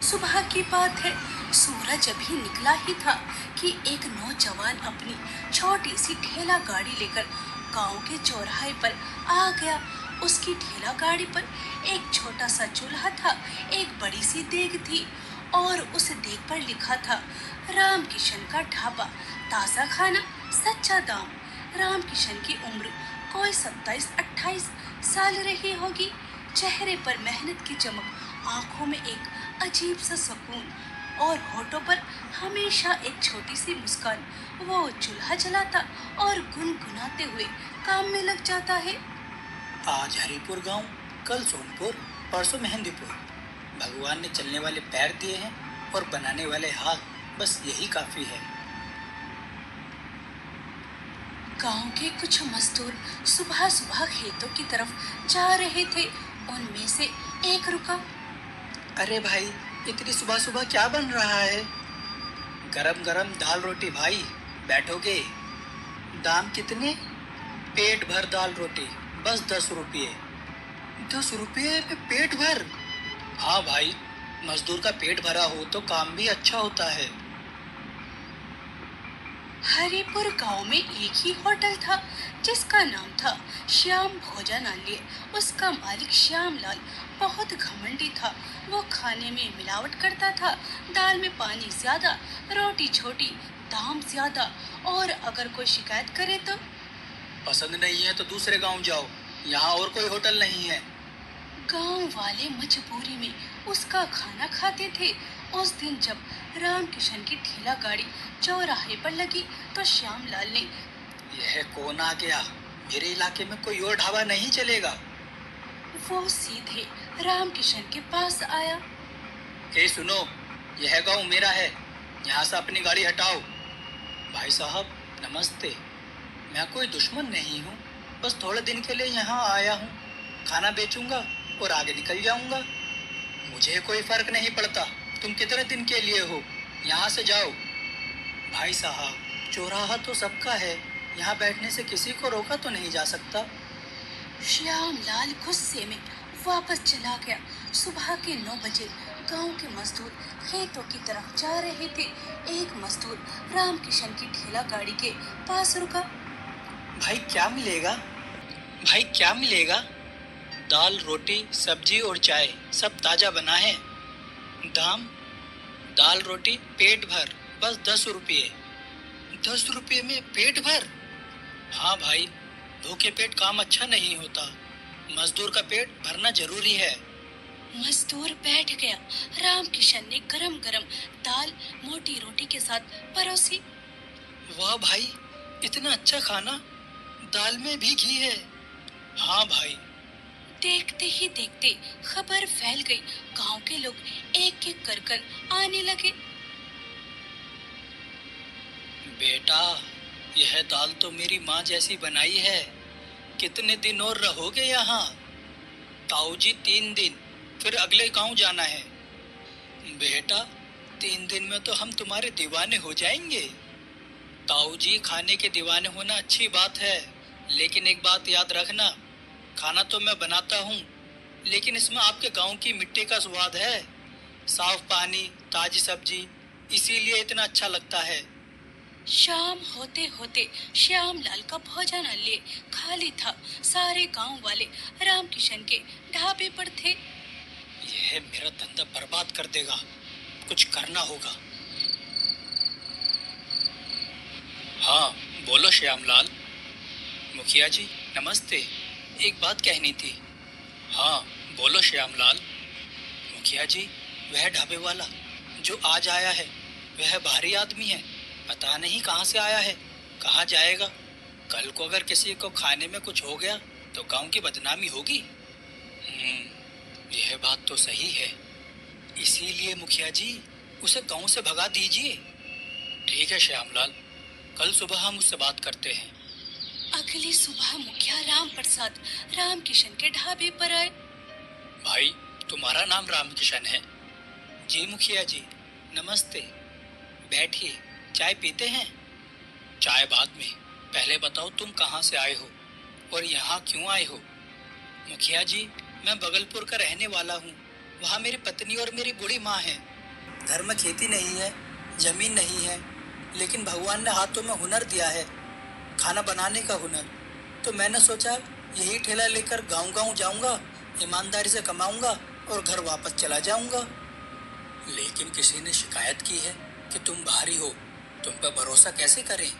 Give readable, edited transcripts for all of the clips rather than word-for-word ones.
सुबह की बात है। सूरज अभी निकला ही था कि एक नौजवान अपनी छोटी सी ठेला गाड़ी लेकर गांव के चौराहे पर आ गया। उसकी ठेला गाड़ी पर एक छोटा सा चूल्हा था, एक बड़ी सी देग थी और उस देग पर लिखा था, राम किशन का ढाबा, ताज़ा खाना, सच्चा दाम। राम किशन की उम्र कोई 27-28 साल रही होगी। चेहरे पर मेहनत की चमक, आंखों में एक अजीब सा सुकून और होठों पर हमेशा एक छोटी सी मुस्कान। वो चूल्हा जलाता और गुनगुनाते हुए काम में लग जाता है। आज हरिपुर गांव, कल सोनपुर, परसों मेहंदीपुर। भगवान ने चलने वाले पैर दिए हैं और बनाने वाले हाथ, बस यही काफी है। गांव के कुछ मजदूर सुबह सुबह खेतों की तरफ जा रहे थे। उनमें से एक रुका। अरे भाई, इतनी सुबह सुबह क्या बन रहा है? गरम गरम दाल रोटी भाई, बैठोगे? दाम कितने? पेट भर दाल रोटी, बस 10 रुपये। 10 रुपये में पेट भर? हाँ भाई, मजदूर का पेट भरा हो तो काम भी अच्छा होता है। हरिपुर गांव में एक ही होटल था जिसका नाम था श्याम भोजनालय। उसका मालिक श्यामलाल बहुत घमंडी था। वो खाने में मिलावट करता था। दाल में पानी ज्यादा, रोटी छोटी, दाम ज्यादा, और अगर कोई शिकायत करे तो पसंद नहीं है तो दूसरे गांव जाओ, यहाँ और कोई होटल नहीं है। गांव वाले मजबूरी में उसका खाना खाते थे। उस दिन जब राम किशन की ठेला गाड़ी चौराहे पर लगी तो श्यामलाल ने यह कौन आ गया? मेरे इलाके में कोई और ढाबा नहीं चलेगा। वो सीधे राम किशन के पास आया। सुनो, यह गांव मेरा है, यहाँ से अपनी गाड़ी हटाओ। भाई साहब नमस्ते, मैं कोई दुश्मन नहीं हूँ, बस थोड़े दिन के लिए यहाँ आया हूँ। खाना बेचूंगा और आगे निकल जाऊंगा। मुझे कोई फर्क नहीं पड़ता तुम कितने दिन के लिए हो, यहाँ से जाओ। भाई साहब, चौराहा तो सबका है, यहाँ बैठने से किसी को रोका तो नहीं जा सकता। श्यामलाल गुस्से में वापस चला गया। सुबह के 9 बजे गांव के मजदूर खेतों की तरफ जा रहे थे। एक मजदूर राम किशन की ठेला गाड़ी के पास रुका। भाई क्या मिलेगा? भाई क्या मिलेगा? दाल रोटी सब्जी और चाय, सब ताजा बना है। दाम? दाल रोटी पेट भर, बस 10 रुपये। 10 रुपये में पेट भर? हाँ भाई, भूखे पेट काम अच्छा नहीं होता, मजदूर का पेट भरना जरूरी है। मजदूर बैठ गया। राम किशन ने गरम गरम दाल मोटी रोटी के साथ परोसी। वाह भाई, इतना अच्छा खाना, दाल में भी घी है। हाँ भाई। देखते ही देखते खबर फैल गई। गांव के लोग एक एक कर कर आने लगे। बेटा, यह दाल तो मेरी माँ जैसी बनाई है। कितने दिन और रहोगे यहाँ? ताऊ जी 3 दिन, फिर अगले गांव जाना है। बेटा, 3 दिन में तो हम तुम्हारे दीवाने हो जाएंगे। ताऊ जी, खाने के दीवाने होना अच्छी बात है, लेकिन एक बात याद रखना, खाना तो मैं बनाता हूँ, लेकिन इसमें आपके गांव की मिट्टी का स्वाद है। साफ पानी, ताजी सब्जी, इसीलिए इतना अच्छा लगता है। शाम होते होते श्यामलाल का भोजनालय खाली था। सारे गांव वाले राम किशन के ढाबे पर थे। यह मेरा धंधा बर्बाद कर देगा, कुछ करना होगा। हाँ बोलो श्यामलाल। मुखिया जी नमस्ते, एक बात कहनी थी। हाँ बोलो श्यामलाल। मुखिया जी, वह ढाबे वाला जो आज आया है, वह भारी आदमी है, पता नहीं कहाँ से आया है, कहाँ जाएगा। कल को अगर किसी को खाने में कुछ हो गया तो गांव की बदनामी होगी। यह बात तो सही है, इसीलिए मुखिया जी उसे गांव से भगा दीजिए। ठीक है श्यामलाल, कल सुबह हम उससे बात करते हैं। अगली सुबह मुखिया राम प्रसाद राम किशन के ढाबे पर आए। भाई, तुम्हारा नाम राम किशन है? जी मुखिया जी, नमस्ते। बैठिए, चाय पीते हैं? चाय बाद में, पहले बताओ तुम कहाँ से आए हो और यहाँ क्यों आए हो? मुखिया जी, मैं बगलपुर का रहने वाला हूँ, वहाँ मेरी पत्नी और मेरी बूढ़ी माँ है। घर में खेती नहीं है, जमीन नहीं है, लेकिन भगवान ने हाथों में हुनर दिया है, खाना बनाने का हुनर। तो मैंने सोचा यही ठेला लेकर गांव गांव जाऊंगा, ईमानदारी से कमाऊंगा और घर वापस चला जाऊंगा। लेकिन किसी ने शिकायत की है कि तुम बाहरी हो, तुम पर भरोसा कैसे करें?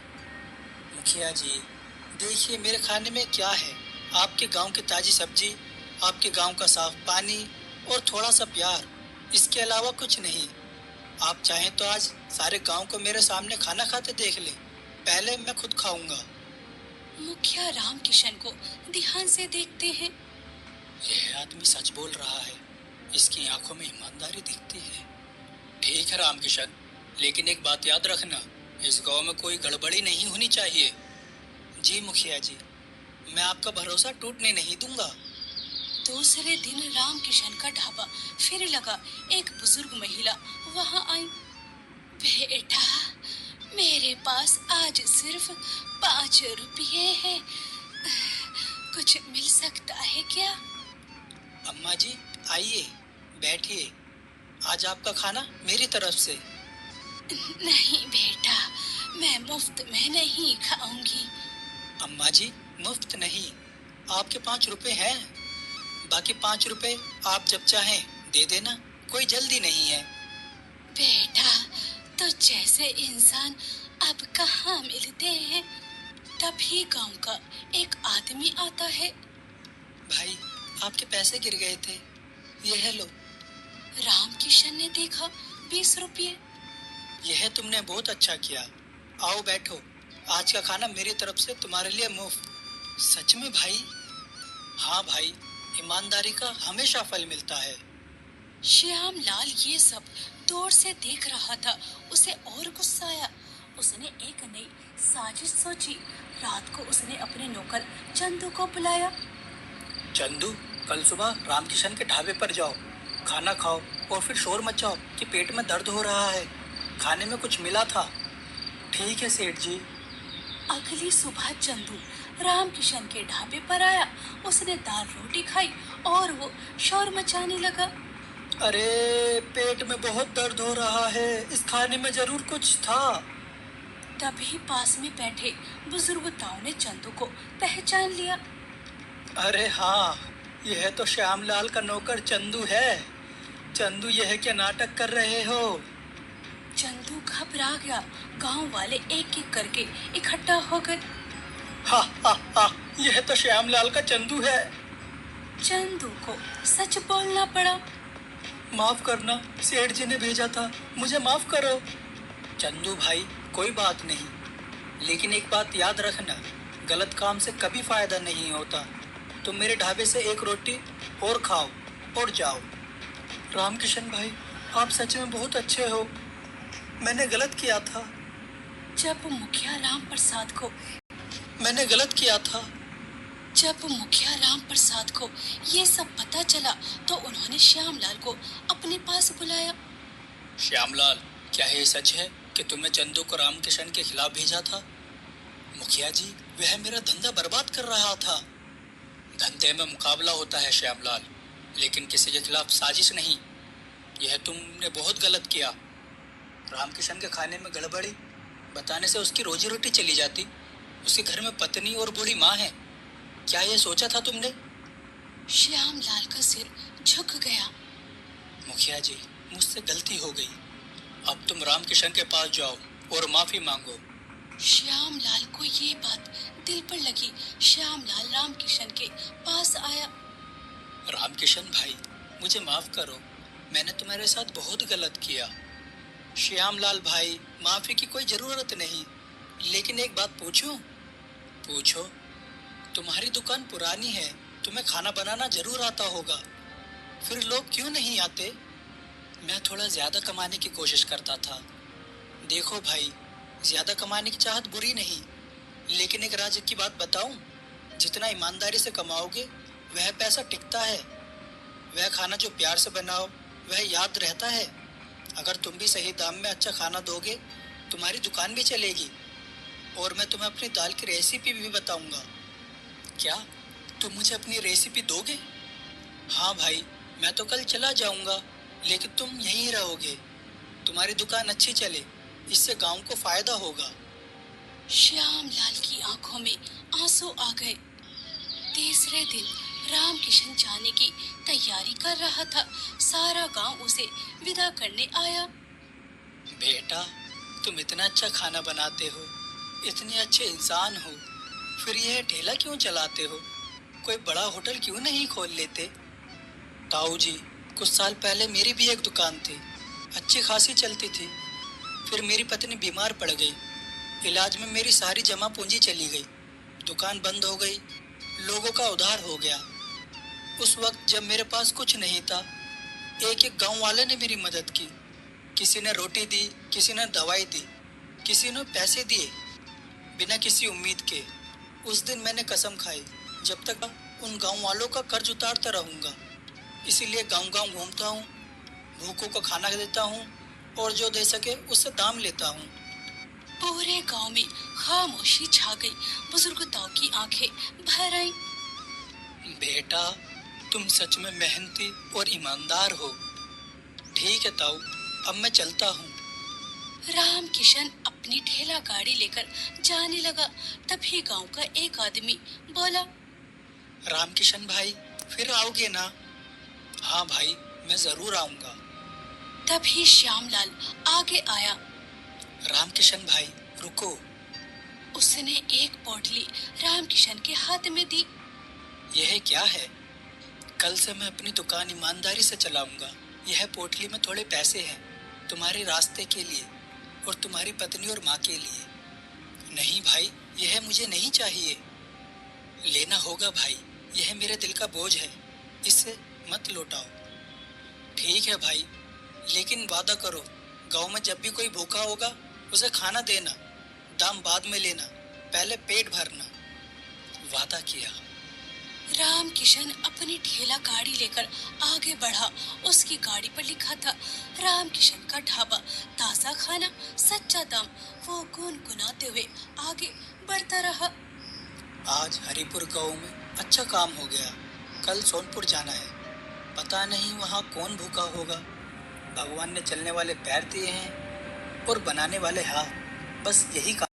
मुखिया जी, देखिए मेरे खाने में क्या है, आपके गांव की ताजी सब्जी, आपके गांव का साफ पानी और थोड़ा सा प्यार, इसके अलावा कुछ नहीं। आप चाहें तो आज सारे गांव को मेरे सामने खाना खाते देख लें, पहले मैं खुद खाऊंगा। मुखिया राम किशन को ध्यान से देखते हैं। यह आदमी सच बोल रहा है, इसकी आंखों में ईमानदारी दिखती है। ठीक है राम किशन, लेकिन एक बात याद रखना, इस गांव में कोई गड़बड़ी नहीं होनी चाहिए। जी मुखिया जी, मैं आपका भरोसा टूटने नहीं दूंगा। दूसरे दिन राम किशन का ढाबा फिर लगा। एक बुजुर्ग महिला वहां आई। बेटा, मेरे पास आज सिर्फ 5 रुपये हैं, कुछ मिल सकता है क्या? अम्मा जी आइए, बैठिए, आज आपका खाना मेरी तरफ से। नहीं बेटा, मैं मुफ्त में नहीं खाऊंगी। अम्मा जी मुफ्त नहीं, आपके 5 रुपए हैं, बाकी 5 रुपए आप जब चाहें दे देना, कोई जल्दी नहीं है। बेटा, तो जैसे इंसान अब कहाँ मिलते हैं। तभी गांव का एक आदमी आता है। भाई, आपके पैसे गिर गए थे, यह लो। राम किशन ने देखा 20 रुपये। यह तुमने बहुत अच्छा किया, आओ बैठो, आज का खाना मेरी तरफ से तुम्हारे लिए मुफ्त। सच में भाई? हाँ भाई, ईमानदारी का हमेशा फल मिलता है। श्याम लाल ये सब दूर से देख रहा था। उसे और गुस्सा आया। उसने एक नई साजिश सोची। रात को उसने अपने नौकर चंदू को बुलाया। चंदू, कल सुबह रामकिशन के ढाबे पर जाओ, खाना खाओ और फिर शोर मचाओ कि पेट में दर्द हो रहा है, खाने में कुछ मिला था। ठीक है सेठ जी। अगली सुबह चंदू राम किशन के ढाबे पर आया। उसने दाल रोटी खाई और वो शोर मचाने लगा। अरे, पेट में बहुत दर्द हो रहा है, इस खाने में जरूर कुछ था। तभी पास में बैठे बुजुर्ग ताऊ ने चंदू को पहचान लिया। अरे हाँ, यह तो श्यामलाल का नौकर चंदू है। चंदू, यह क्या नाटक कर रहे हो? चंदू घबरा गया। गांव वाले एक एक करके इकट्ठा हो गए। हा हा हा, यह तो श्यामलाल का चंदू है। चंदू को सच बोलना पड़ा। माफ करना, सेठ जी ने भेजा था, मुझे माफ करो। चंदू भाई, कोई बात नहीं, लेकिन एक बात याद रखना, गलत काम से कभी फायदा नहीं होता। तुम मेरे ढाबे से एक रोटी और खाओ और जाओ। रामकिशन भाई, आप सच में बहुत अच्छे हो, मैंने गलत किया था। जब मुखिया राम प्रसाद को मैंने गलत किया था। जब मुखिया राम प्रसाद को ये सब पता चला तो उन्होंने श्यामलाल को अपने पास बुलाया। श्यामलाल, क्या ये सच है कि तुमने चंदू को रामकिशन के खिलाफ भेजा था? मुखिया जी, वह मेरा धंधा बर्बाद कर रहा था। धंधे में मुकाबला होता है श्यामलाल, लेकिन किसी के खिलाफ साजिश नहीं। यह तुमने बहुत गलत किया। रामकिशन के खाने में गड़बड़ी बताने से उसकी रोजी रोटी चली जाती। उसके घर में पत्नी और बूढ़ी माँ है, क्या ये सोचा था तुमने? श्यामलाल का सिर झुक गया। मुखिया जी, मुझसे गलती हो गई, अब तुम रामकिशन के पास जाओ और माफी मांगो। श्यामलाल को ये बात दिल पर लगी। श्यामलाल रामकिशन के पास आया। रामकिशन भाई, मुझे माफ करो, मैंने तुम्हारे साथ बहुत गलत किया। श्यामलाल भाई, माफी की कोई जरूरत नहीं, लेकिन एक बात पूछूं? पूछो। तुम्हारी दुकान पुरानी है, तुम्हें खाना बनाना जरूर आता होगा, फिर लोग क्यों नहीं आते? मैं थोड़ा ज्यादा कमाने की कोशिश करता था। देखो भाई, ज्यादा कमाने की चाहत बुरी नहीं, लेकिन एक राज की बात बताऊं, जितना ईमानदारी से कमाओगे वह पैसा टिकता है। वह खाना जो प्यार से बनाओ वह याद रहता है। अगर तुम भी सही दाम में अच्छा खाना दोगे, तुम्हारी दुकान भी चलेगी। और मैं तुम्हें अपनी दाल की रेसिपी भी बताऊंगा। क्या तुम मुझे अपनी रेसिपी दोगे? हाँ भाई, मैं तो कल चला जाऊंगा, लेकिन तुम यहीं रहोगे। तुम्हारी दुकान अच्छी चले, इससे गांव को फायदा होगा। श्यामलाल की आंखों में आंसू आ गए। तीसरे दिन रामकिशन जाने की तैयारी कर रहा था। सारा गांव उसे विदा करने आया। बेटा, तुम इतना अच्छा खाना बनाते हो, इतने अच्छे इंसान हो, फिर यह ठेला क्यों चलाते हो? कोई बड़ा होटल क्यों नहीं खोल लेते? ताऊ जी, कुछ साल पहले मेरी भी एक दुकान थी, अच्छी खासी चलती थी। फिर मेरी पत्नी बीमार पड़ गई, इलाज में मेरी सारी जमा पूंजी चली गई, दुकान बंद हो गई, लोगों का उधार हो गया। उस वक्त जब मेरे पास कुछ नहीं था, एक एक गांव वाले ने मेरी मदद की। किसी ने रोटी दी, किसी ने दवाई दी, किसी ने पैसे दिए, बिना किसी उम्मीद के। उस दिन मैंने कसम खाई, जब तक उन गांव वालों का कर्ज उतारता रहूंगा। इसीलिए गांव गांव घूमता हूँ, भूखों को खाना देता हूँ और जो दे सके उससे दाम लेता हूँ। पूरे गांव में खामोशी छा गई। बुजुर्ग ताऊ की आंखें भर आईं। बेटा, तुम सच में मेहनती और ईमानदार हो। ठीक है ताऊ, अब मैं चलता हूँ। रामकिशन अपनी ठेला गाड़ी लेकर जाने लगा। तभी गांव का एक आदमी बोला, रामकिशन भाई, फिर आओगे ना? हाँ भाई, मैं जरूर आऊंगा। तभी श्यामलाल आगे आया। रामकिशन भाई, रुको। उसने एक पोटली रामकिशन के हाथ में दी। यह क्या है? कल से मैं अपनी दुकान ईमानदारी से चलाऊंगा। यह पोटली में थोड़े पैसे हैं, तुम्हारे रास्ते के लिए और तुम्हारी पत्नी और माँ के लिए। नहीं भाई, यह मुझे नहीं चाहिए। लेना होगा भाई, यह मेरे दिल का बोझ है, इससे मत लौटाओ। ठीक है भाई, लेकिन वादा करो, गांव में जब भी कोई भूखा होगा उसे खाना देना, दाम बाद में लेना, पहले पेट भरना। वादा किया। रामकिशन अपनी ठेला गाड़ी लेकर आगे बढ़ा। उसकी गाड़ी पर लिखा था, रामकिशन का ढाबा, ताजा खाना, सच्चा दाम। वो गुनगुनाते हुए आगे बढ़ता रहा। आज हरिपुर गांव में अच्छा काम हो गया, कल सोनपुर जाना है। पता नहीं वहाँ कौन भूखा होगा। भगवान ने चलने वाले पैर दिए हैं और बनाने वाले हाथ, बस यही काम